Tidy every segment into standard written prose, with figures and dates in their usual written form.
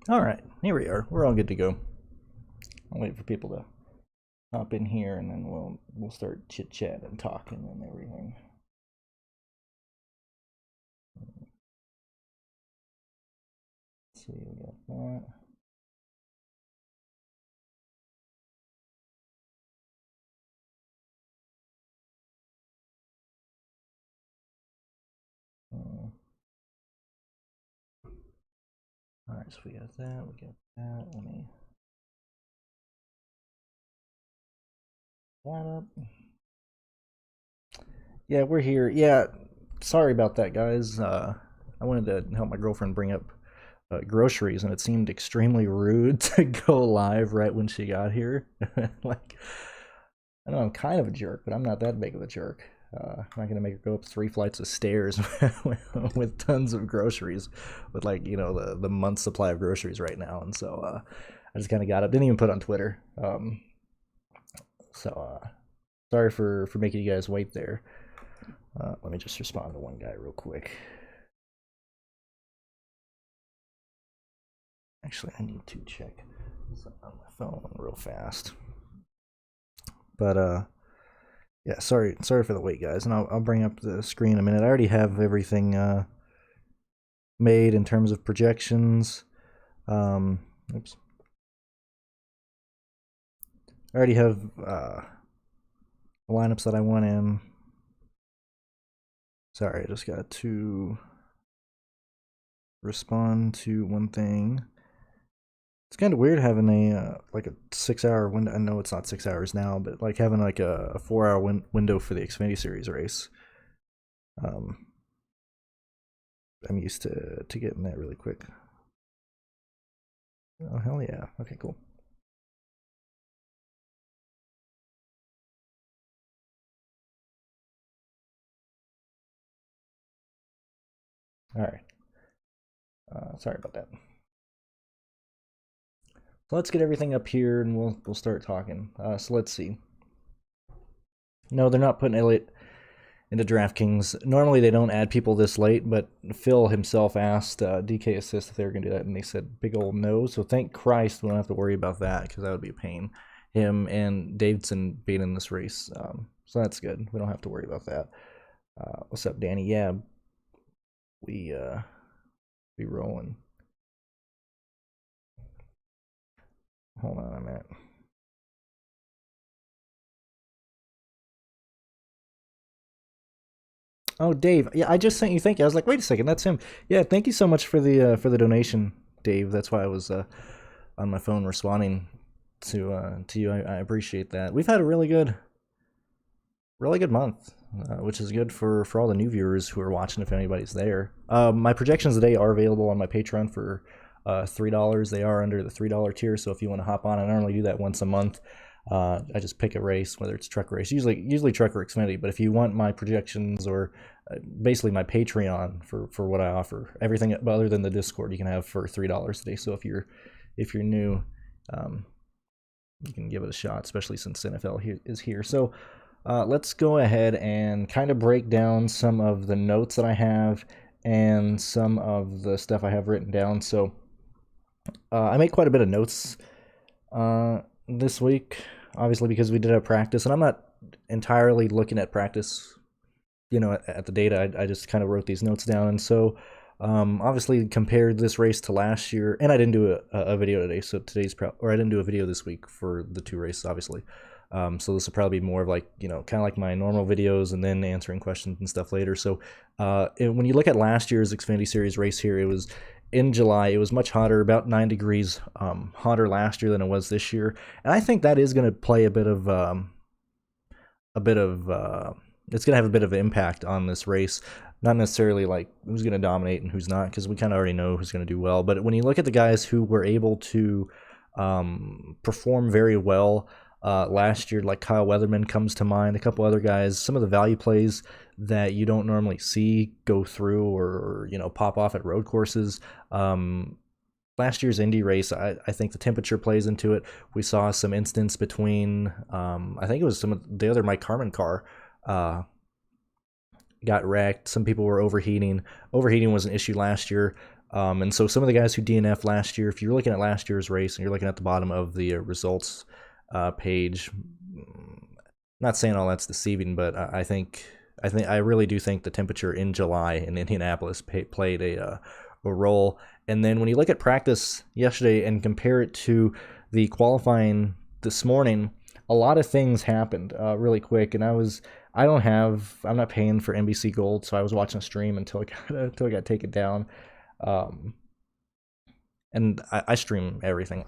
All right, here we are. We're all good to go. I'll wait for people to hop in here, and then we'll start chit chat and talking and everything. Let's see, we got that. All right, so we got that. We got that. Let me that up. Yeah, we're here. Yeah, sorry about that, guys. I wanted to help my girlfriend bring up groceries, and it seemed extremely rude to go live right when she got here. Like, I know I'm kind of a jerk, but I'm not that big of a jerk. I'm not gonna make her go up 3 flights of stairs with tons of groceries, with like the month's supply of groceries right now, and so I just kind of got up. Didn't even put on Twitter. So sorry for making you guys wait there. Let me just respond to one guy real quick. Actually, I need to check something on my phone real fast. But yeah, sorry for the wait, guys, and I'll bring up the screen in a minute. I already have everything made in terms of projections. Oops. I already have the lineups that I want in. Sorry, I just got to respond to one thing. It's kind of weird having a like a 6 hour window. I know it's not 6 hours now, but like having like a 4 hour window for the Xfinity Series race. I'm used to getting that really quick. Oh hell yeah! Okay, cool. All right. Sorry about that. So let's get everything up here, and we'll start talking. So let's see. No, they're not putting Elliott into DraftKings. Normally they don't add people this late, but Phil himself asked DK Assist if they were going to do that, and they said big old no. So thank Christ we don't have to worry about that, because that would be a pain. Him and Davidson being in this race. So that's good. We don't have to worry about that. What's up, Danny? Yeah, we rolling. Hold on a minute. Oh, Dave. Yeah, I just sent you. Thank you. I was like, wait a second, that's him. Yeah, thank you so much for the donation, Dave. That's why I was on my phone responding to you. I appreciate that. We've had a really good month, which is good for all the new viewers who are watching. If anybody's there, my projections today are available on my Patreon for $3. They are under the $3 tier. So if you want to hop on, I normally do that once a month. I just pick a race, whether it's truck race, usually truck or Xfinity. But if you want my projections or basically my Patreon for what I offer, everything other than the Discord, you can have for $3 today. So if you're new, you can give it a shot, especially since NFL is here. So let's go ahead and kind of break down some of the notes that I have and some of the stuff I have written down. So I made quite a bit of notes this week, obviously, because we did have practice, and I'm not entirely looking at practice, at the data. I just kind of wrote these notes down, and so obviously compared this race to last year, and I didn't do a video today, so I didn't do a video this week for the two races, obviously. So this will probably be more of like, kind of like my normal videos and then answering questions and stuff later. So when you look at last year's Xfinity Series race here, it was in July. It was much hotter, about 9 degrees hotter last year than it was this year. And I think that is going to play it's going to have a bit of an impact on this race. Not necessarily like who's going to dominate and who's not, because we kind of already know who's going to do well. But when you look at the guys who were able to perform very well last year, like Kyle Weatherman comes to mind, a couple other guys, some of the value plays that you don't normally see go through or pop off at road courses. Last year's Indy race, I think the temperature plays into it. We saw some instance between, I think it was some of the other Mike Harmon car got wrecked. Some people were overheating. Overheating was an issue last year. And so some of the guys who DNF last year, if you're looking at last year's race and you're looking at the bottom of the results page, not saying all that's deceiving, but I really do think the temperature in July in Indianapolis played a role. And then when you look at practice yesterday and compare it to the qualifying this morning, a lot of things happened really quick. And I'm not paying for NBC Gold, so I was watching a stream until it got taken down. And I stream everything.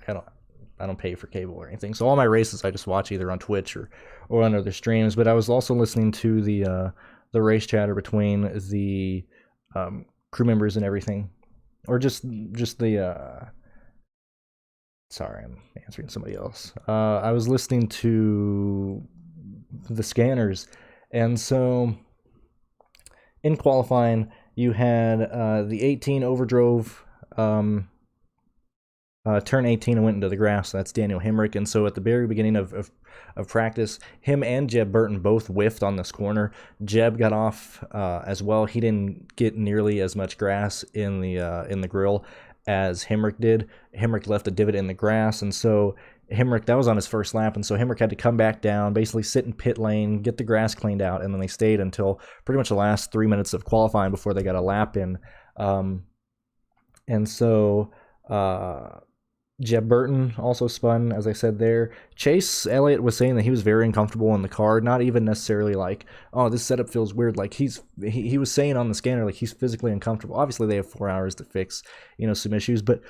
I don't pay for cable or anything. So all my races I just watch either on Twitch or on other streams. But I was also listening to the race chatter between the crew members and everything, or just the. Sorry, I'm answering somebody else. I was listening to the scanners, and so in qualifying you had the 18 overdrove. Turn 18 and went into the grass. So that's Daniel Hemrick. And so at the very beginning of practice, him and Jeb Burton both whiffed on this corner. Jeb got off as well. He didn't get nearly as much grass in the grill as Hemrick did. Hemrick left a divot in the grass, and so Hemrick, that was on his first lap, and so Hemrick had to come back down, basically sit in pit lane, get the grass cleaned out, and then they stayed until pretty much the last 3 minutes of qualifying before they got a lap in. And so Jeb Burton also spun, as I said there. Chase Elliott was saying that he was very uncomfortable in the car, not even necessarily like, oh, this setup feels weird. Like he was saying on the scanner, like he's physically uncomfortable. Obviously, they have 4 hours to fix, some issues, but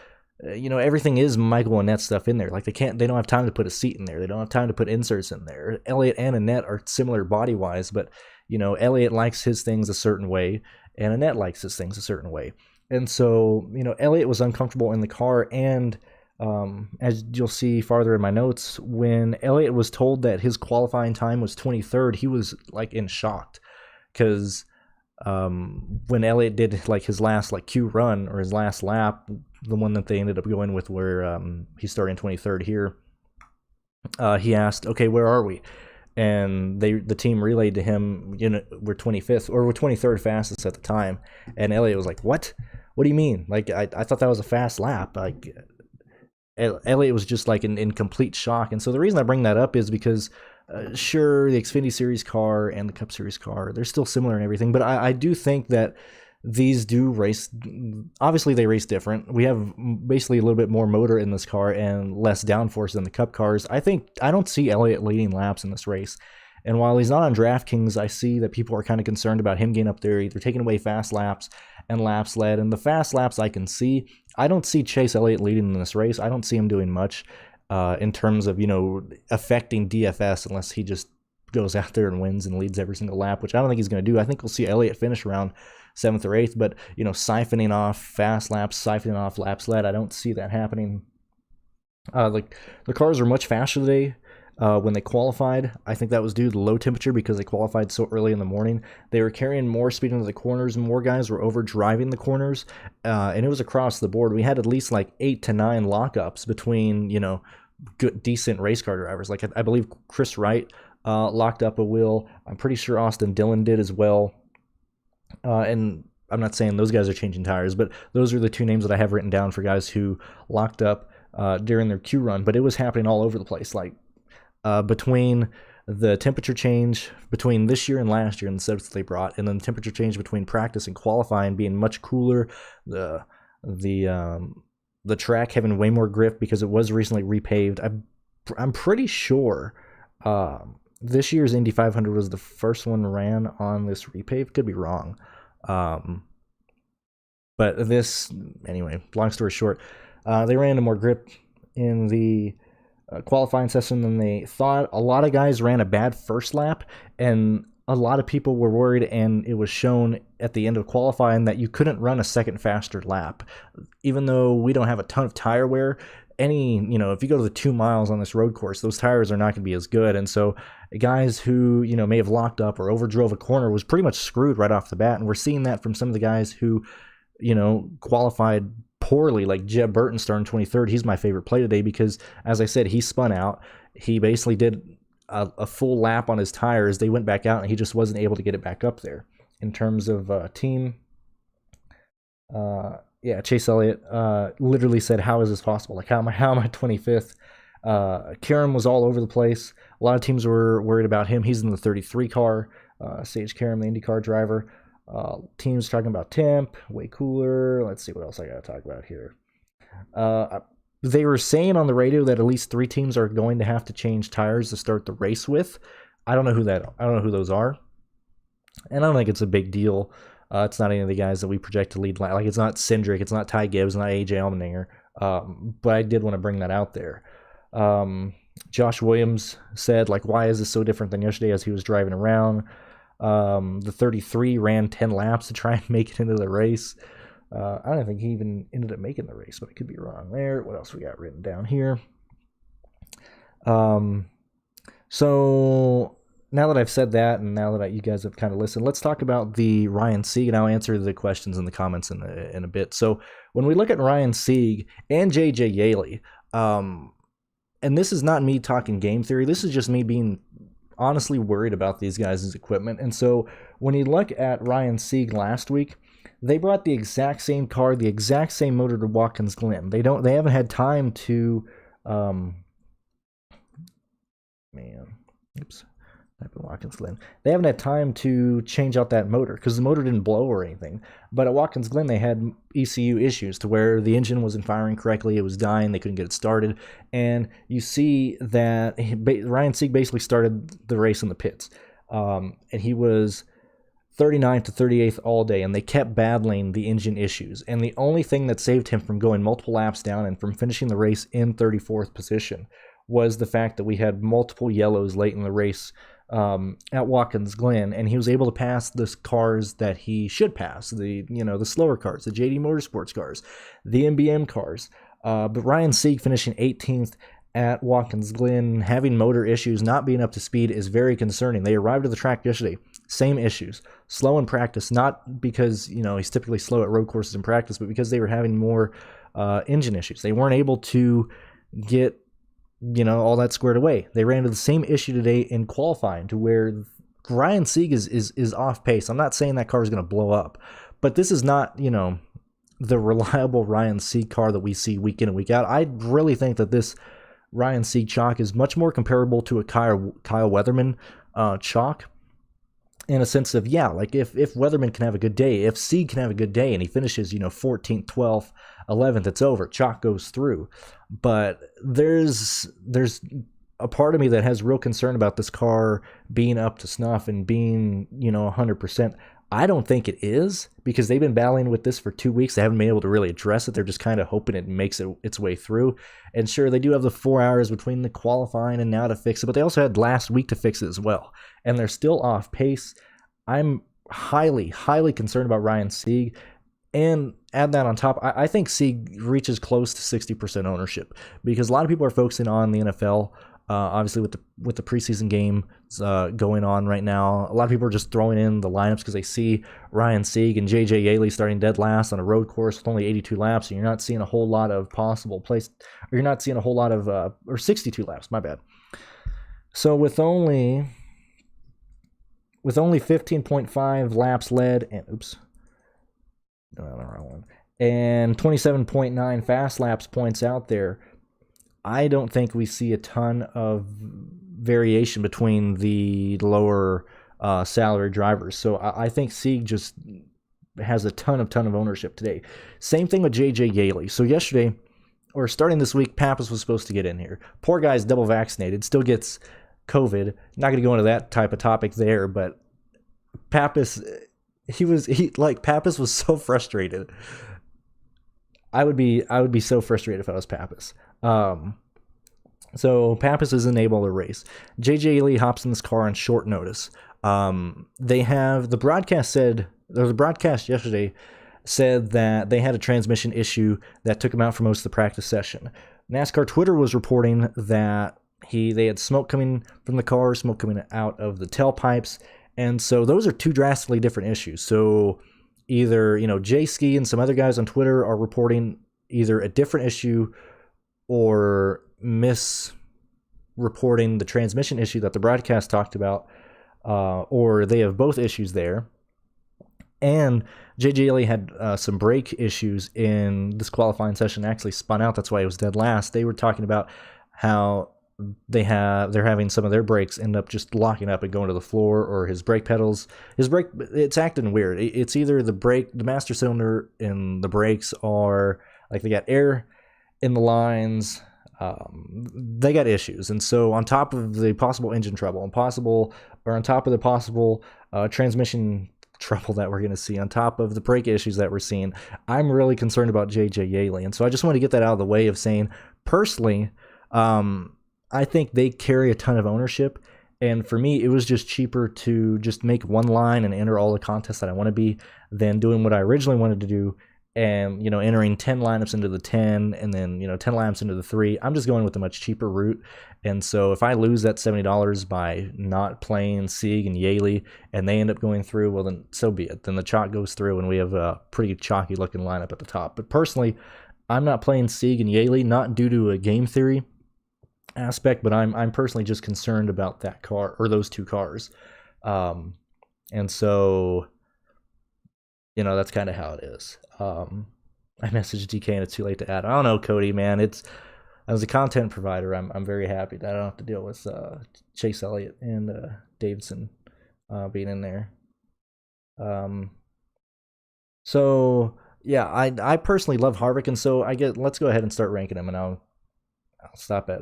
everything is Michael Annette stuff in there. Like they don't have time to put a seat in there. They don't have time to put inserts in there. Elliott and Annette are similar body wise, but Elliott likes his things a certain way, and Annette likes his things a certain way. And so, Elliott was uncomfortable in the car, and as you'll see farther in my notes, when Elliott was told that his qualifying time was 23rd, he was like in shock, because when Elliott did like his last like Q run or his last lap, the one that they ended up going with where he's starting 23rd here, he asked, okay, where are we? And the team relayed to him, we're 25th or we're 23rd fastest at the time. And Elliott was like, what do you mean? Like, I thought that was a fast lap. Like, Elliott was just like in complete shock. And so the reason I bring that up is because sure, the Xfinity Series car and the Cup Series car, they're still similar and everything, but I do think that these do race. Obviously, they race different. We have basically a little bit more motor in this car and less downforce than the Cup cars. I don't see Elliott leading laps in this race. And while he's not on DraftKings, I see that people are kind of concerned about him getting up there, either taking away fast laps and laps led. And the fast laps I can see, I don't see Chase Elliott leading in this race. I don't see him doing much in terms of, affecting DFS unless he just goes out there and wins and leads every single lap, which I don't think he's going to do. I think we'll see Elliott finish around 7th or 8th, but, siphoning off fast laps, siphoning off laps led, I don't see that happening. The cars are much faster today. When they qualified, I think that was due to the low temperature because they qualified so early in the morning. They were carrying more speed into the corners, and more guys were over driving the corners, and it was across the board. We had at least like 8 to 9 lockups between, good, decent race car drivers. Like I believe Chris Wright locked up a wheel. I'm pretty sure Austin Dillon did as well. And I'm not saying those guys are changing tires, but those are the 2 names that I have written down for guys who locked up during their Q run. But it was happening all over the place. Like, between the temperature change between this year and last year and the setups that they brought, and then the temperature change between practice and qualifying being much cooler, the track having way more grip because it was recently repaved. I'm pretty sure this year's Indy 500 was the first one ran on this repave. Could be wrong, but this anyway. Long story short, they ran into more grip in the qualifying session than they thought. A lot of guys ran a bad first lap, and a lot of people were worried, and it was shown at the end of qualifying that you couldn't run a second faster lap. Even though we don't have a ton of tire wear, if you go to the 2 miles on this road course, those tires are not going to be as good. And so guys who, may have locked up or overdrove a corner was pretty much screwed right off the bat. And we're seeing that from some of the guys who, qualified poorly, like Jeb Burton starting 23rd. He's my favorite play today because, as I said, he spun out. He basically did a full lap on his tires. They went back out, and he just wasn't able to get it back up there. In terms of team Yeah, Chase Elliott literally said, "How is this possible? Like, how am I 25th?" Karam was all over the place. A lot of teams were worried about him. He's in the 33 car. Sage Karam, the IndyCar driver. Teams talking about temp, way cooler. Let's see what else I got to talk about here. They were saying on the radio that at least 3 teams are going to have to change tires to start the race with. I don't know who those are, and I don't think it's a big deal. It's not any of the guys that we project to lead. Like, it's not Cindric, it's not Ty Gibbs, not AJ Allmendinger. But I did want to bring that out there. Josh Williams said, like, why is this so different than yesterday as he was driving around? The 33 ran 10 laps to try and make it into the race. I don't think he even ended up making the race, but I could be wrong there. What else we got written down here? So now that I've said that, and now that you guys have kind of listened, let's talk about the Ryan Sieg, and I'll answer the questions in the comments in a bit. So when we look at Ryan Sieg and JJ Yaley, and this is not me talking game theory, this is just me being honestly worried about these guys' equipment. And so when you look at Ryan Sieg last week, they brought the exact same car, the exact same motor to Watkins Glen. They haven't had time to Watkins Glen. They haven't had time to change out that motor because the motor didn't blow or anything. But at Watkins Glen, they had ECU issues to where the engine wasn't firing correctly. It was dying. They couldn't get it started. And you see that Ryan Sieg basically started the race in the pits. And he was 39th to 38th all day, and they kept battling the engine issues. And the only thing that saved him from going multiple laps down and from finishing the race in 34th position was the fact that we had multiple yellows late in the race at Watkins Glen, and he was able to pass the cars that he should pass, the slower cars, the JD Motorsports cars, the MBM cars. But Ryan Sieg finishing 18th at Watkins Glen, having motor issues, not being up to speed is very concerning. They arrived at the track yesterday, same issues, slow in practice, not because he's typically slow at road courses in practice, but because they were having more engine issues. They weren't able to get all that squared away. They ran into the same issue today in qualifying, to where Ryan Sieg is off pace. I'm not saying that car is going to blow up, but this is not, the reliable Ryan Sieg car that we see week in and week out. I really think that this Ryan Sieg chalk is much more comparable to a Kyle Weatherman chalk, in a sense of, like, if Weatherman can have a good day, if Sieg can have a good day and he finishes, 14th, 12th, 11th, it's over. Chalk goes through. But there's a part of me that has real concern about this car being up to snuff and being, 100%. I don't think it is, because they've been battling with this for 2 weeks. They haven't been able to really address it. They're just kind of hoping it makes its way through. And sure, they do have the 4 hours between the qualifying and now to fix it, but they also had last week to fix it as well. And they're still off pace. I'm highly, highly concerned about Ryan Sieg. And add that on top, I think Sieg reaches close to 60% ownership, because a lot of people are focusing on the NFL. Obviously, with the preseason game going on right now, a lot of people are just throwing in the lineups because they see Ryan Sieg and JJ Yaley starting dead last on a road course with only 82 laps, and you're not seeing a whole lot of possible place, or you're not seeing a whole lot of or 62 laps. My bad. So with only 15.5 laps led, and the wrong one, and 27.9 fast laps points out there, I don't think we see a ton of variation between the lower salary drivers. So I think Sieg just has a ton of ownership today. Same thing with JJ Yaley. So yesterday, or starting this week, Pappas was supposed to get in here. Poor guy's double vaccinated, still gets COVID. Not going to go into that type of topic there, but Pappas, Pappas was so frustrated. I would be so frustrated if I was Pappas. So Pappas isn't able to race. JJ Yaley hops in this car on short notice. They have the broadcast yesterday said that they had a transmission issue that took him out for most of the practice session. NASCAR Twitter was reporting that they had smoke coming from the car, smoke coming out of the tailpipes, and so those are two drastically different issues. So either, Jay Ski and some other guys on Twitter are reporting either a different issue or misreporting the transmission issue that the broadcast talked about, or they have both issues there. And JJ Yeley had some brake issues in this qualifying session. Actually spun out. That's why he was dead last. They were talking about how they're having some of their brakes end up just locking up and going to the floor, or his brake pedals. His brake, it's acting weird. It's either the master cylinder in the brakes are like they got air in the lines. They got issues, and so on top of the possible engine trouble, on top of the possible transmission trouble that we're going to see, on top of the brake issues that we're seeing, I'm really concerned about JJ Yeley. And so I just want to get that out of the way of saying, personally, I think they carry a ton of ownership. And for me, it was just cheaper to just make one line and enter all the contests that I want to be than doing what I originally wanted to do and, entering 10 lineups into the 10 and then, 10 lineups into the 3. I'm just going with a much cheaper route. And so if I lose that $70 by not playing Sieg and Yaley and they end up going through, well, then so be it. Then the chalk goes through and we have a pretty chalky looking lineup at the top. But personally, I'm not playing Sieg and Yaley, not due to a game theory aspect, but I'm personally just concerned about that car or those two cars. And so, that's kind of how it is. I messaged DK and it's too late to add. I don't know, Cody, man. As a content provider, I'm very happy that I don't have to deal with Chase Elliott and Davidson being in there. So yeah, I personally love Harvick, and so let's go ahead and start ranking him, and I'll stop at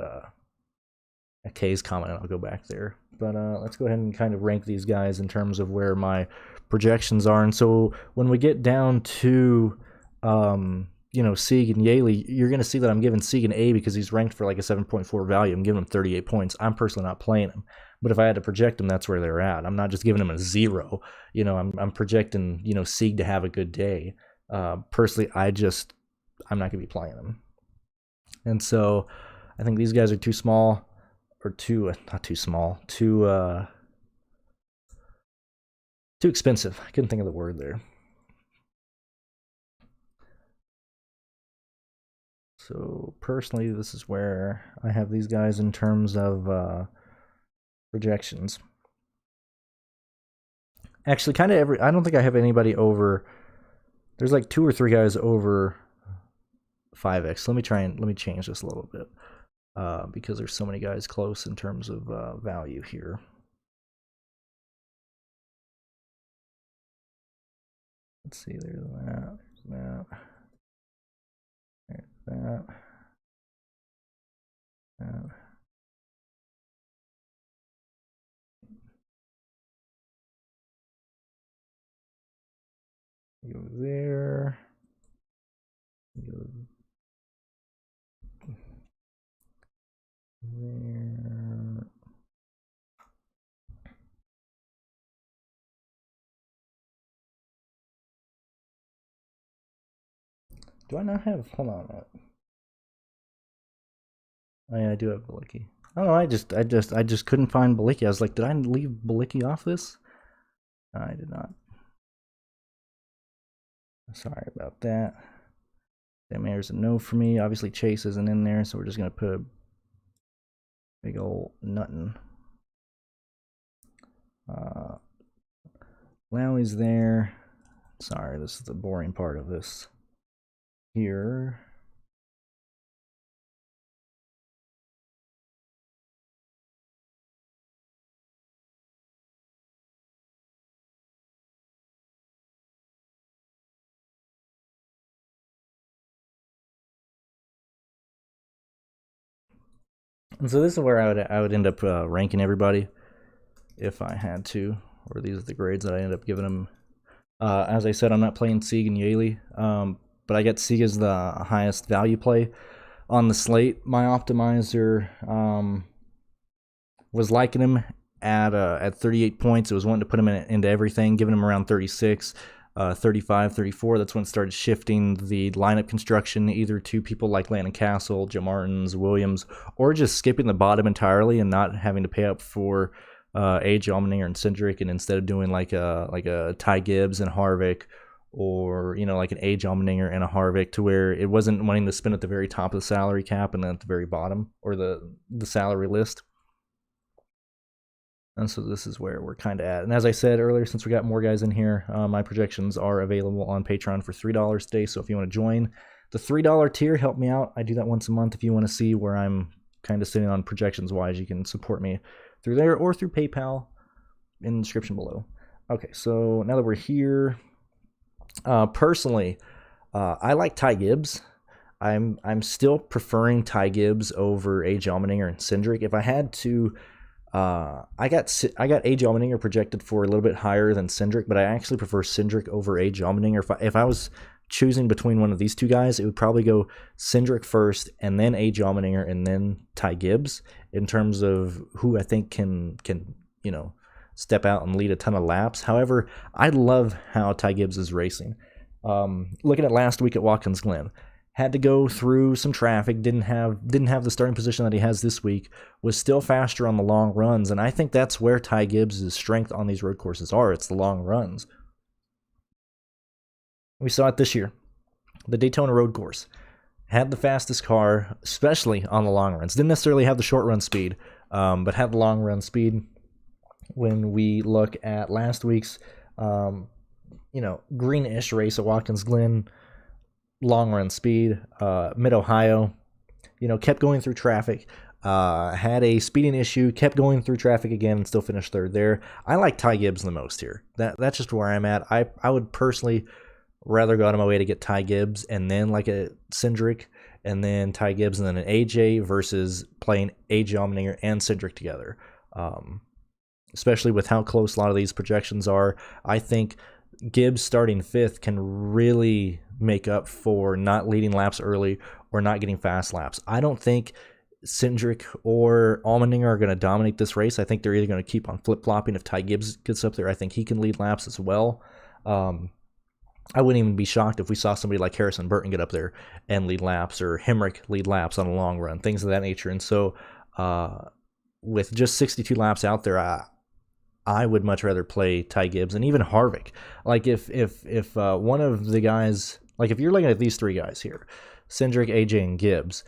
K's comment and I'll go back there. But let's go ahead and kind of rank these guys in terms of where my projections are. And so when we get down to Sieg and Yaley, you're going to see that I'm giving Sieg an A because he's ranked for like a 7.4 value. I'm giving him 38 points. I'm personally not playing him. But if I had to project them, that's where they're at. I'm not just giving him a 0. I'm projecting, Sieg to have a good day. Personally, I'm not going to be playing him. And so I think these guys are too small, or not too small, too expensive. I couldn't think of the word there. So personally, this is where I have these guys in terms of projections. Actually, kind of I don't think I have anybody over. There's like 2 or 3 guys over 5x. Let me change this a little bit because there's so many guys close in terms of value here. Let's see, there's that, there's that. Go there. Go there. Do I not have? Hold on. Oh yeah, I do have Balicki. Oh, I just couldn't find Balicki. I was like, did I leave Balicki off this? No, I did not. Sorry about that. That matters a no for me. Obviously, Chase isn't in there, so we're just gonna put a big old nuttin'. Lowey's there. Sorry, this is the boring part of this. Here. And so this is where I would end up ranking everybody if I had to, or these are the grades that I end up giving them. As I said, I'm not playing Sieg and Yaley, but I get Sieg as the highest value play on the slate. My optimizer was liking him at 38 points. It was wanting to put him into everything, giving him around 36. 35, 34, that's when it started shifting the lineup construction either to people like Landon Castle, Joe Martins, Williams, or just skipping the bottom entirely and not having to pay up for AJ Allmendinger and Cindric, and instead of doing like a Ty Gibbs and Harvick, or like an AJ Allmendinger and a Harvick, to where it wasn't wanting to spin at the very top of the salary cap and then at the very bottom or the salary list. And so this is where we're kind of at. And as I said earlier, since we got more guys in here, my projections are available on Patreon for $3 today. So if you want to join the $3 tier, help me out. I do that once a month. If you want to see where I'm kind of sitting on projections-wise, you can support me through there or through PayPal in the description below. Okay, so now that we're here, personally, I like Ty Gibbs. I'm still preferring Ty Gibbs over AJ Allmendinger and Cindric. If I had to, I got AJ Allmendinger projected for a little bit higher than Cindric, but I actually prefer Cindric over AJ Allmendinger. If I was choosing between one of these two guys, it would probably go Cindric first, and then AJ Allmendinger, and then Ty Gibbs in terms of who I think can step out and lead a ton of laps. However, I love how Ty Gibbs is racing. Looking at last week at Watkins Glen, had to go through some traffic, didn't have the starting position that he has this week, was still faster on the long runs, and I think that's where Ty Gibbs' strength on these road courses are. It's the long runs. We saw it this year. The Daytona road course had the fastest car, especially on the long runs. Didn't necessarily have the short run speed, but had the long run speed. When we look at last week's, greenish race at Watkins Glen, long run speed, Mid-Ohio, kept going through traffic, had a speeding issue, kept going through traffic again, and still finished third there. I like Ty Gibbs the most here. That's just where I'm at. I would personally rather go out of my way to get Ty Gibbs and then like a Cindric, and then Ty Gibbs and then an AJ versus playing AJ Allmendinger and Cindric together. Especially with how close a lot of these projections are. I think Gibbs starting fifth can really make up for not leading laps early or not getting fast laps. I don't think Cindric or Allmendinger are going to dominate this race. I think they're either going to keep on flip-flopping. If Ty Gibbs gets up there, I think he can lead laps as well. I wouldn't even be shocked if we saw somebody like Harrison Burton get up there and lead laps, or Hemrick lead laps on a long run, things of that nature. And so with just 62 laps out there, I would much rather play Ty Gibbs and even Harvick. Like if one of the guys, like if you're looking at these three guys here, Cindric, AJ, and Gibbs,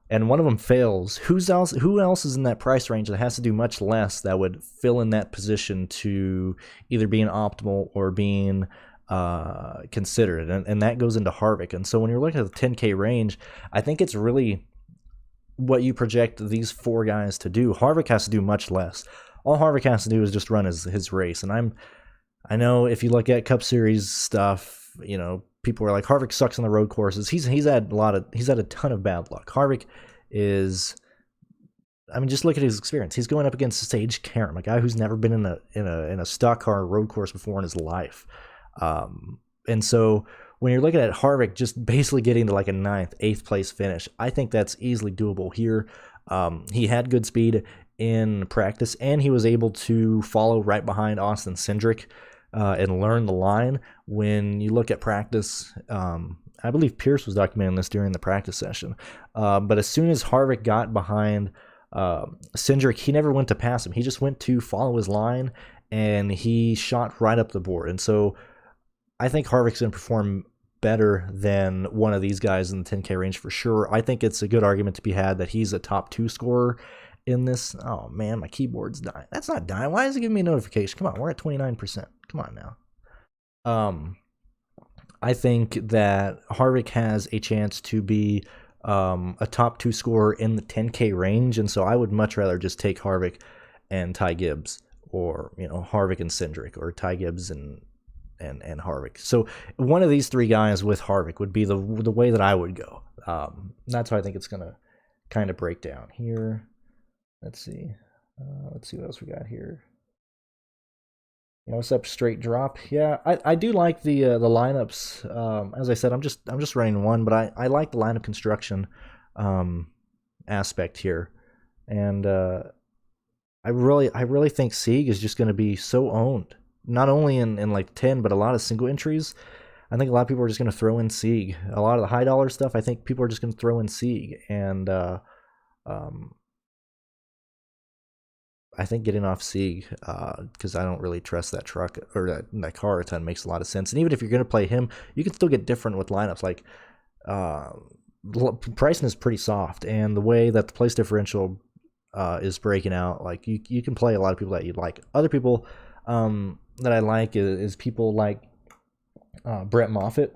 and one of them fails, who else is in that price range that has to do much less that would fill in that position to either being optimal or being considered? And that goes into Harvick. And so when you're looking at the 10K range, I think it's really what you project these four guys to do. Harvick has to do much less. All Harvick has to do is just run his race. And I know if you look at Cup Series stuff, people are like, Harvick sucks on the road courses. He's had a ton of bad luck. Harvick is, just look at his experience. He's going up against Sage Karam, a guy who's never been in a stock car road course before in his life. And so when you're looking at Harvick just basically getting to like a 9th, 8th place finish, I think that's easily doable here. He had good speed in practice, and he was able to follow right behind Austin Cindric and learn the line. When you look at practice, I believe Pierce was documenting this during the practice session, but as soon as Harvick got behind Cindric, he never went to pass him. He just went to follow his line, and he shot right up the board. And so I think Harvick's going to perform better than one of these guys in the 10K range for sure. I think it's a good argument to be had that he's a top 2 scorer in this. Oh man, my keyboard's dying. That's not dying. Why is it giving me a notification? Come on, we're at 29%. Come on now. I think that Harvick has a chance to be a top 2 scorer in the 10K range, and so I would much rather just take Harvick and Ty Gibbs, or Harvick and Cindric, or Ty Gibbs and Harvick. So one of these three guys with Harvick would be the way that I would go. That's how I think it's going to kind of break down here. Let's see what else we got here. What's up, straight drop? Yeah, I do like the lineups. As I said, I'm just running one, but I like the lineup construction aspect here, and I really think Sieg is just going to be so owned. Not only in like 10, but a lot of single entries. I think a lot of people are just going to throw in Sieg. A lot of the high dollar stuff, I think people are just going to throw in Sieg. And I think getting off Sieg, because I don't really trust that truck or that car a ton, makes a lot of sense. And even if you're going to play him, you can still get different with lineups. Like pricing is pretty soft, and the way that the place differential is breaking out. Like you can play a lot of people that you'd like. Other people that I like is people like Brett Moffitt.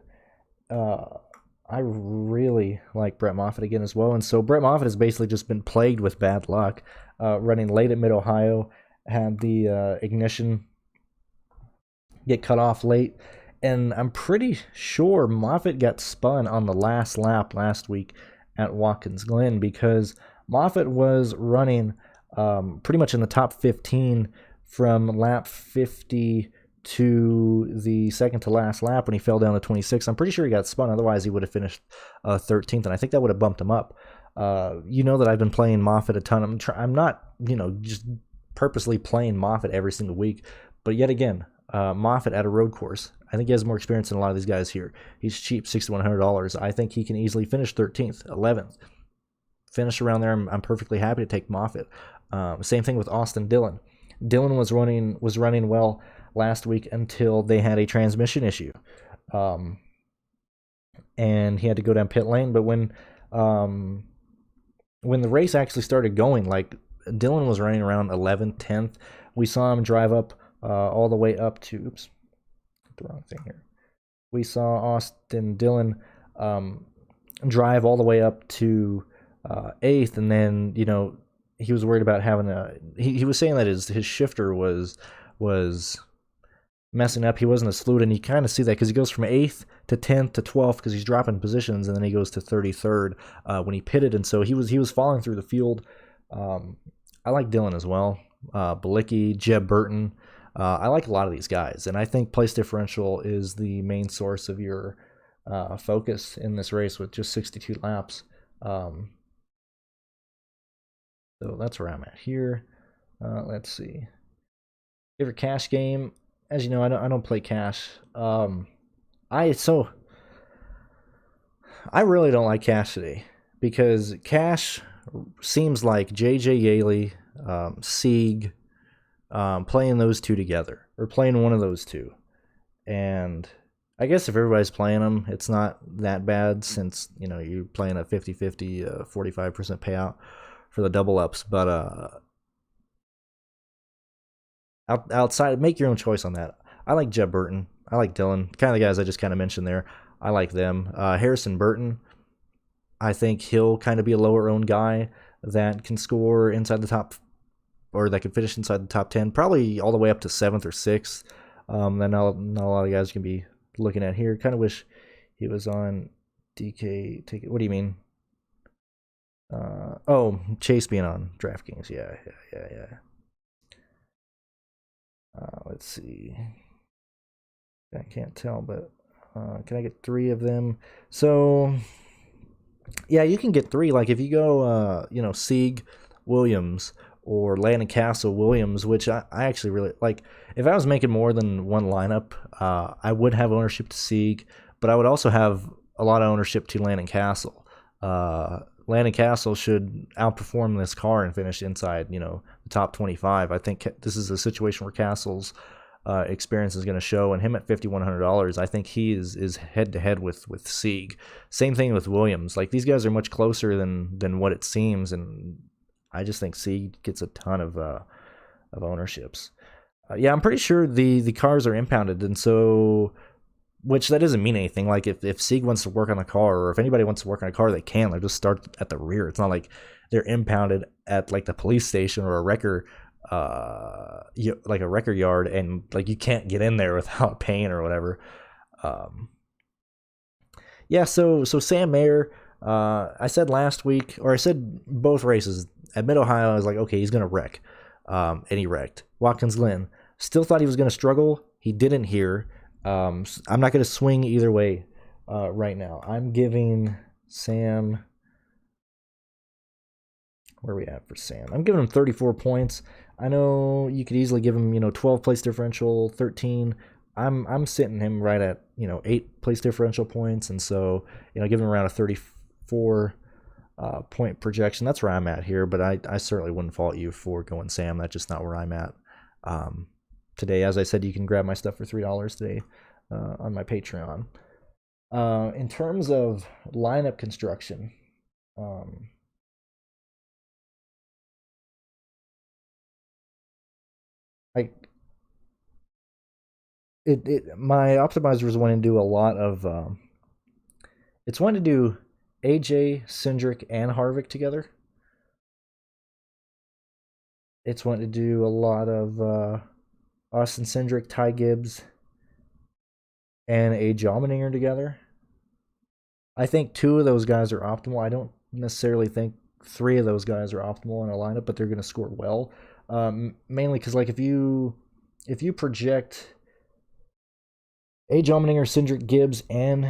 I really like Brett Moffitt again as well. And so Brett Moffitt has basically just been plagued with bad luck, running late at Mid-Ohio, had the ignition get cut off late. And I'm pretty sure Moffitt got spun on the last lap last week at Watkins Glen because Moffitt was running pretty much in the top 15 from lap 50 to the second to last lap when he fell down to 26. I'm pretty sure he got spun. Otherwise, he would have finished 13th, and I think that would have bumped him up. You know that I've been playing Moffitt a ton. I'm not, just purposely playing Moffitt every single week. But yet again, Moffitt at a road course. I think he has more experience than a lot of these guys here. He's cheap, $6,100. I think he can easily finish 13th, 11th. Finish around there. I'm perfectly happy to take Moffitt. Same thing with Austin Dillon. Dillon was running well last week until they had a transmission issue, and he had to go down pit lane. But when the race actually started going, like Dillon was running around 11th, 10th. We saw him drive up all the way up to. Oops, the wrong thing here. We saw Austin Dillon drive all the way up to 8th, and then he was worried about having a. He was saying that his shifter was messing up. He wasn't as fluid, and you kind of see that because he goes from 8th to 10th to 12th because he's dropping positions, and then he goes to 33rd when he pitted, and so he was falling through the field. I like Dillon as well. Balicki, Jeb Burton. I like a lot of these guys, and I think place differential is the main source of your focus in this race with just 62 laps. So that's where I'm at here. Let's see. Favorite cash game? As you know, I don't play cash. I really don't like cash today because cash seems like JJ Yaley, Sieg, playing those two together or playing one of those two. And I guess if everybody's playing them, it's not that bad since you're playing a 50-50, 45% payout for the double ups. But outside, make your own choice on that. I like Jeb Burton. I like Dillon. Kind of the guys I just kind of mentioned there. I like them. Harrison Burton, I think he'll kind of be a lower owned guy that can score inside the top, or that can finish inside the top 10, probably all the way up to 7th or 6th. That not a lot of guys can be looking at here. Kind of wish he was on DK ticket. What do you mean? Chase being on DraftKings. Yeah. Let's see. I can't tell, but can I get 3 of them? So, yeah, you can get 3. Like if you go, Sieg, Williams, or Landon Castle, Williams, which I actually really like. If I was making more than one lineup, I would have ownership to Sieg, but I would also have a lot of ownership to Landon Castle. Landon Castle should outperform this car and finish inside, the top 25. I think this is a situation where Castle's experience is going to show, and him at $5,100, I think he is head to head with Sieg. Same thing with Williams. Like these guys are much closer than what it seems, and I just think Sieg gets a ton of ownerships. I'm pretty sure the cars are impounded, and so. Which that doesn't mean anything. Like if Sieg wants to work on a car, or if anybody wants to work on a car, they can. Like just start at the rear. It's not like they're impounded at like the police station or a wrecker, like a wrecker yard, and like you can't get in there without paying or whatever. So Sam Mayer, I said last week, or I said both races at Mid-Ohio, I was like, okay, he's gonna wreck, and he wrecked. Watkins Glen, still thought he was gonna struggle. He didn't here. I'm not going to swing either way right now. I'm giving Sam. Where are we at for Sam? I'm giving him 34 points. I know you could easily give him 12 place differential, 13. I'm sitting him right at 8 place differential points, and so give him around a 34 point projection. That's where I'm at here, but I certainly wouldn't fault you for going Sam. That's just not where I'm at. Today, as I said, you can grab my stuff for $3 today on my Patreon. In terms of lineup construction, Like my optimizer is wanting to do a lot of. It's wanting to do AJ, Cindric, and Harvick together. It's wanting to do a lot of Austin Cindric, Ty Gibbs, and a Allmendinger together. I think 2 of those guys are optimal. I don't necessarily think 3 of those guys are optimal in a lineup, but they're going to score well. Mainly because, like, if you project Allmendinger, Cindric, Gibbs, and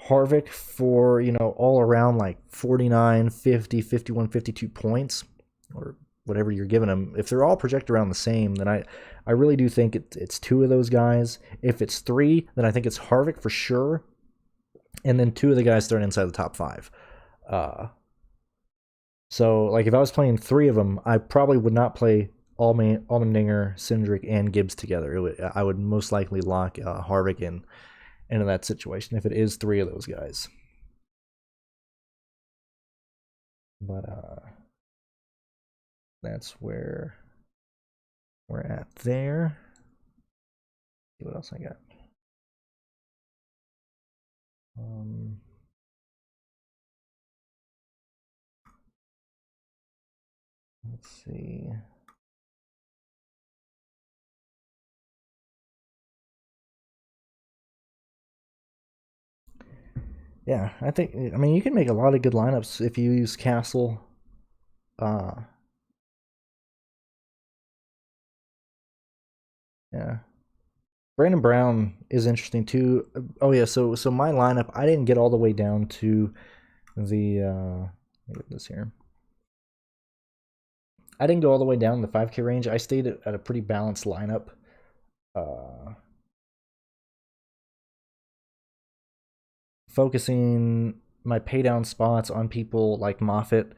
Harvick for, all around like 49, 50, 51, 52 points, or whatever you're giving them, if they're all projected around the same, then I really do think it's 2 of those guys. If it's 3, then I think it's Harvick for sure, and then 2 of the guys starting inside the top 5. So, like, if I was playing 3 of them, I probably would not play Allmendinger, Cindric, and Gibbs together. I would most likely lock Harvick into that situation if it is 3 of those guys. But that's where we're at there. See what else I got. Let's see. Yeah, I mean, you can make a lot of good lineups if you use Castle. Yeah. Brandon Brown is interesting too. Oh yeah, so my lineup, I didn't get all the way down to the let me get this here. I didn't go all the way down in the 5K range. I stayed at a pretty balanced lineup. Focusing my pay down spots on people like Moffitt.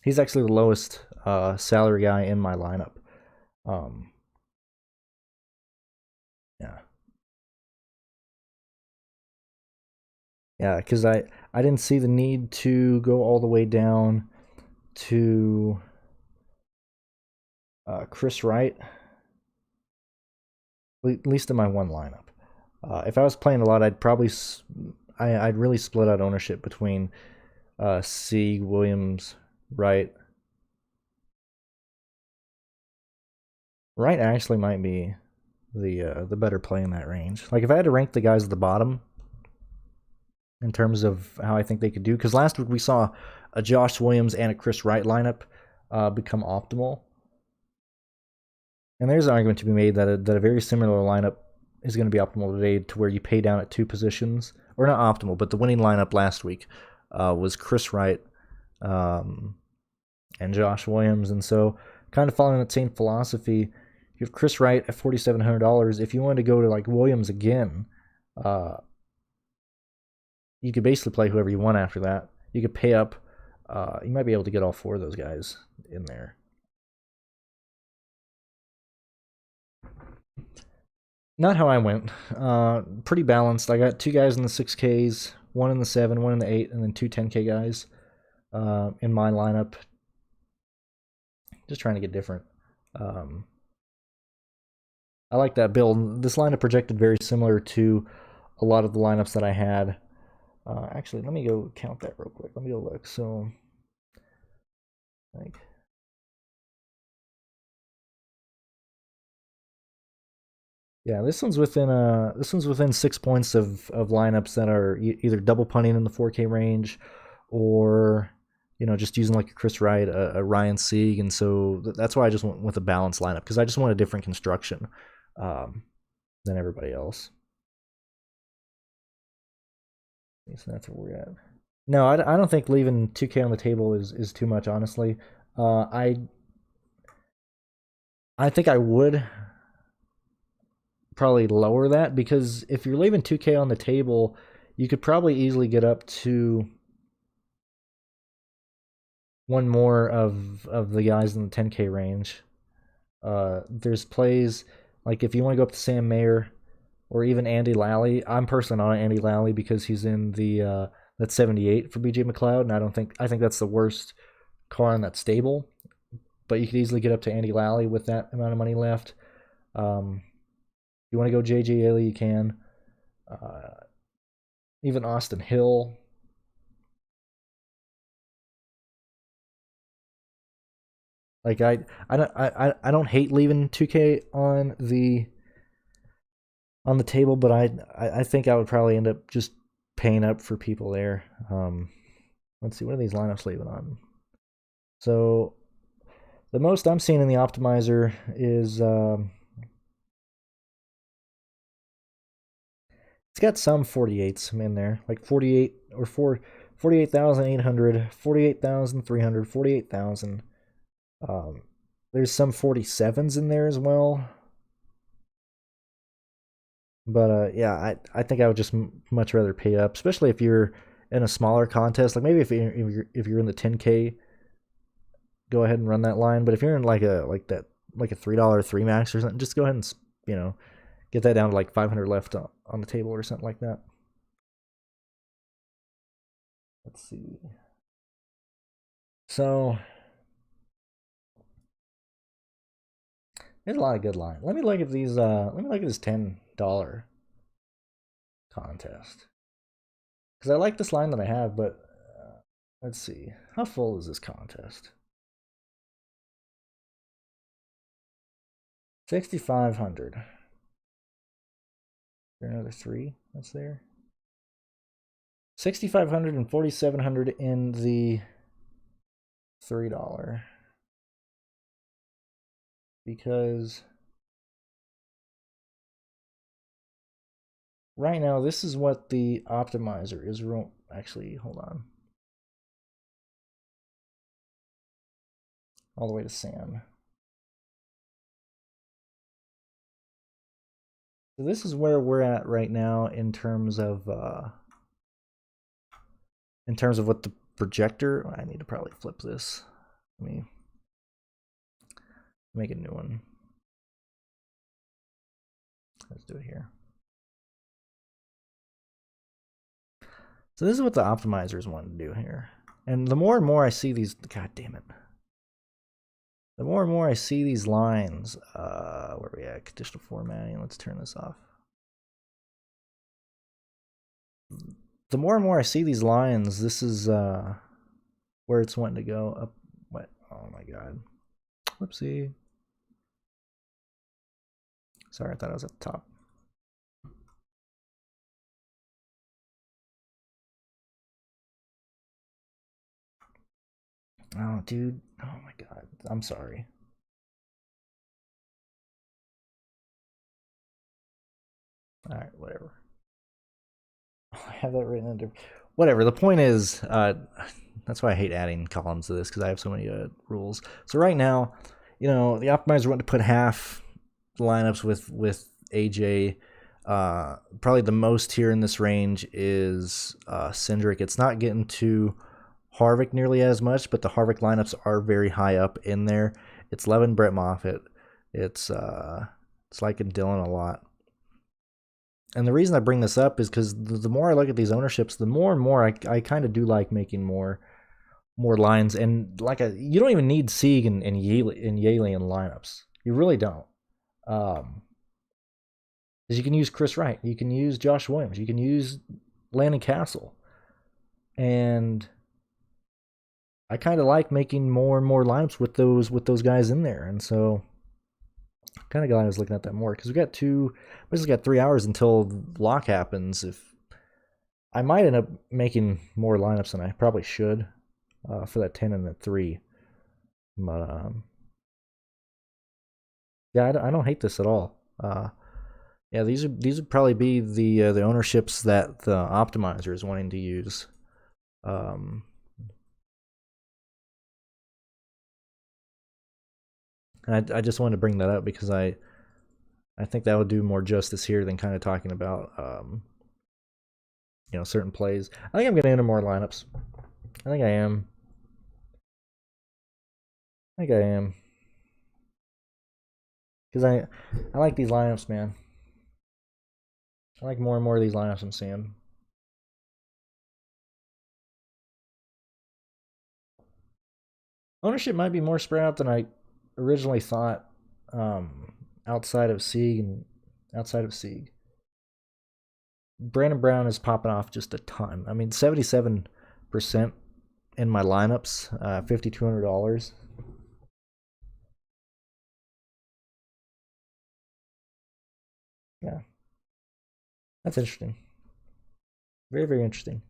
He's actually the lowest salary guy in my lineup. Yeah. Yeah, because I didn't see the need to go all the way down to Chris Wright, at least in my one lineup. If I was playing a lot, I'd probably I'd really split out ownership between Sieg, Williams, Wright. Wright actually might be the better play in that range. Like, if I had to rank the guys at the bottom in terms of how I think they could do, because last week we saw a Josh Williams and a Chris Wright lineup become optimal. And there's an argument to be made that a very similar lineup is going to be optimal today, to where you pay down at 2 positions. Or not optimal, but the winning lineup last week was Chris Wright and Josh Williams. And so, kind of following that same philosophy, you have Chris Wright at $4,700. If you wanted to go to like Williams again, you could basically play whoever you want after that. You could pay up. You might be able to get all 4 of those guys in there. Not how I went. Pretty balanced. I got 2 guys in the 6Ks, 1 in the 7, 1 in the 8, and then 2 10K guys in my lineup. Just trying to get different. I like that build. This lineup projected very similar to a lot of the lineups that I had. Actually, let me go count that real quick. Let me go look. So, like, yeah, this one's within 6 points of lineups that are either double punting in the 4K range, or just using like a Chris Wright, a Ryan Sieg, and so that's why I just went with a balanced lineup, because I just want a different construction than everybody else. So that's where we're at. No, I don't think leaving 2K on the table is too much, honestly. I think I would probably lower that, because if you're leaving 2K on the table, you could probably easily get up to one more of the guys in the 10K range. There's plays like, if you want to go up to Sam Mayer or even Andy Lally. I'm personally not on Andy Lally because he's in the that 78 for BJ McLeod, and I think that's the worst car in that stable. but you could easily get up to Andy Lally with that amount of money left. If you want to go J.J. Yeley, you can. Even Austin Hill. Like I don't hate leaving 2K on the table, but I think I would probably end up just paying up for people there. Let's see, what are these lineups leaving on? So the most I'm seeing in the optimizer is it's got some 48s in there, like 48 or 48,800, 48,300, 48,000. There's some 47s in there as well. But yeah, I think I would just much rather pay up, especially if you're in a smaller contest. Like maybe if you're in the 10K, go ahead and run that line. But if you're in like a $3 3 max or something, just go ahead and get that down to like 500 left on the table or something like that. Let's see. So there's a lot of good lines. Let me look at these. Let me look at this $10 contest, because I like this line that I have. But let's see, how full is this contest? 6,500. Is there another 3 that's there? 6,500 and 4,700 in the $3. Because right now, this is what the optimizer is. Actually, hold on. All the way to Sam. So this is where we're at right now in terms of what the projector. I need to probably flip this. Let me make a new one. Let's do it here. So this is what the optimizers want to do here. And the more and more I see these, god damn it. The more and more I see these lines, where are we at? Conditional formatting. Let's turn this off. The more and more I see these lines, this is where it's wanting to go up. What? Oh my god. Whoopsie. Sorry, I thought I was at the top. Oh, dude. Oh my god. I'm sorry. Alright, whatever. I have that written under. Whatever. The point is, that's why I hate adding columns to this, because I have so many rules. So right now, the optimizer wanted to put half the lineups with AJ. Probably the most here in this range is Cindric. It's not getting to Harvick nearly as much, but the Harvick lineups are very high up in there. It's Levin, Brett Moffitt. It's liking Dylan a lot. And the reason I bring this up is because the more I look at these ownerships, the more and more I kind of do like making more lines. And you don't even need Sieg and Yaley in lineups. You really don't. Because you can use Chris Wright, you can use Josh Williams, you can use Landon Castle, and I kind of like making more and more lineups with those guys in there. And so kind of glad I was looking at that more, because we basically got 3 hours until lock happens. If I might end up making more lineups than I probably should for that 10 and the 3, but yeah, I don't hate this at all. Yeah, these would probably be the ownerships that the optimizer is wanting to use. And I just wanted to bring that up because I think that would do more justice here than kind of talking about certain plays. I think I'm going to enter more lineups. I think I am. Because I like these lineups, man. I like more and more of these lineups I'm seeing. Ownership might be more spread out than I originally thought outside of Sieg, Brandon Brown is popping off just a ton. I mean, 77% in my lineups, $5,200. Yeah, that's interesting. Very, very interesting.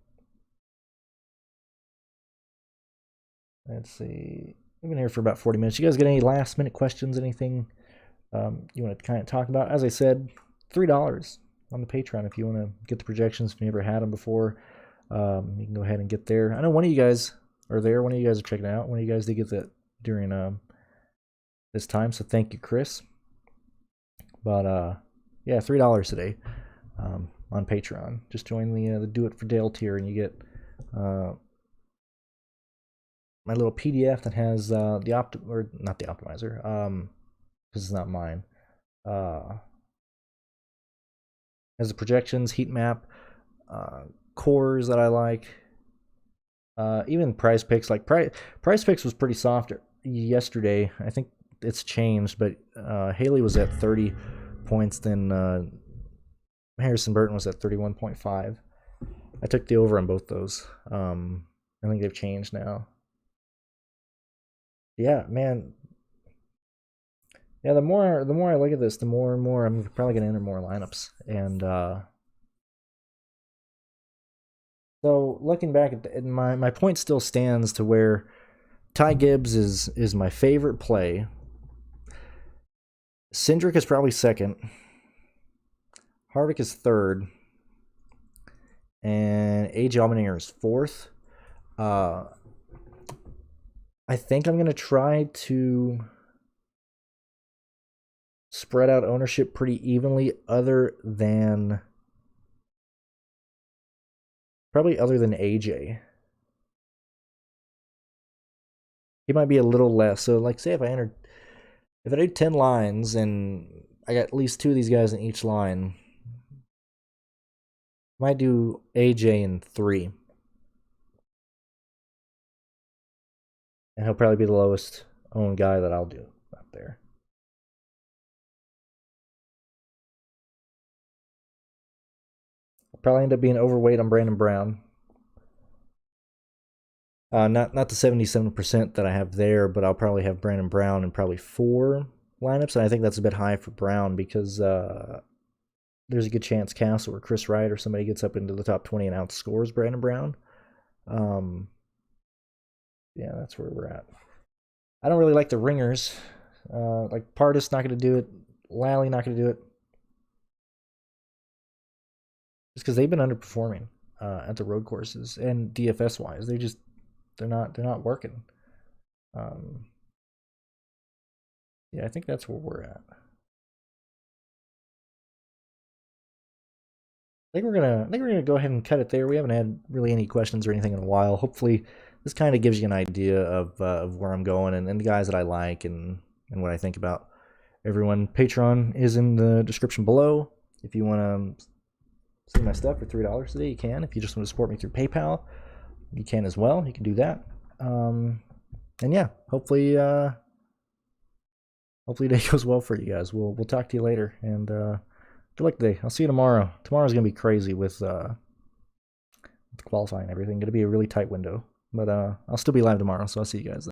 Let's see. We've been here for about 40 minutes. You guys got any last minute questions? Anything you want to kind of talk about? As I said, $3 on the Patreon if you want to get the projections. If you never had them before, you can go ahead and get there. I know one of you guys are there. One of you guys are checking it out. One of you guys did get that during this time. So thank you, Chris. But yeah, $3 today on Patreon. Just join the Do It for Dale tier, and you get my little PDF that has the not the optimizer, because it's not mine. Has the projections, heat map, cores that I like, even price picks. Like price picks was pretty soft yesterday. I think it's changed, but Haley was at 30 points, then Harrison Burton was at 31.5. I took the over on both those. I think they've changed now. Yeah, man. Yeah, the more I look at this, the more and more I'm probably gonna enter more lineups. And so looking back at my point still stands to where Ty Gibbs is my favorite play. Cindric is probably second. Harvick is third. And AJ Allmendinger is fourth. I think I'm going to try to spread out ownership pretty evenly other than AJ. He might be a little less. So like say if I did 10 lines and I got at least 2 of these guys in each line, I might do AJ in 3. And he'll probably be the lowest owned guy that I'll do up there. I'll probably end up being overweight on Brandon Brown. Not the 77% that I have there, but I'll probably have Brandon Brown in probably 4 lineups, and I think that's a bit high for Brown because there's a good chance Castle or Chris Wright or somebody gets up into the top 20 and outscores Brandon Brown. Yeah, that's where we're at. I don't really like the ringers. Like Pardis not going to do it. Lally not going to do it. Just because they've been underperforming at the road courses and DFS wise, they're not working. Yeah, I think that's where we're at. I think we're gonna go ahead and cut it there. We haven't had really any questions or anything in a while. Hopefully, this kind of gives you an idea of where I'm going and the guys that I like and what I think about everyone. Patreon is in the description below. If you want to see my stuff for $3 today, you can. If you just want to support me through PayPal, you can as well. You can do that. And yeah, hopefully day goes well for you guys. We'll talk to you later, and good luck today. I'll see you tomorrow. Tomorrow's gonna be crazy with qualifying and everything. Gonna be a really tight window, but I'll still be live tomorrow, so I'll see you guys then.